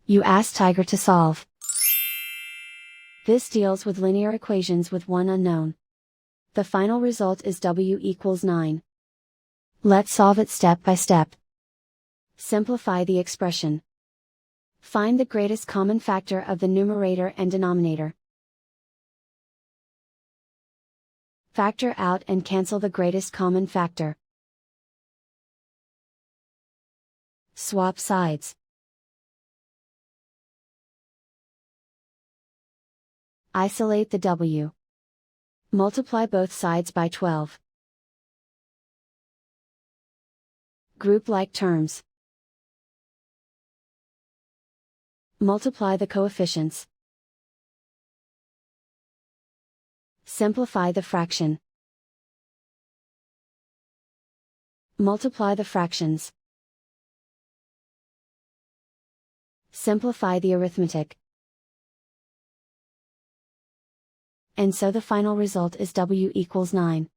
You ask Tiger to solve. This deals with linear equations with one unknown. The final result is w equals 9. Let's solve it step by step. Simplify the expression. Find the greatest common factor of the numerator and denominator. Factor out and cancel the greatest common factor. Swap sides. Isolate the w. Multiply both sides by 12. Group like terms. Multiply the coefficients. Simplify the fraction. Multiply the fractions. Simplify the arithmetic. And so the final result is w equals 9.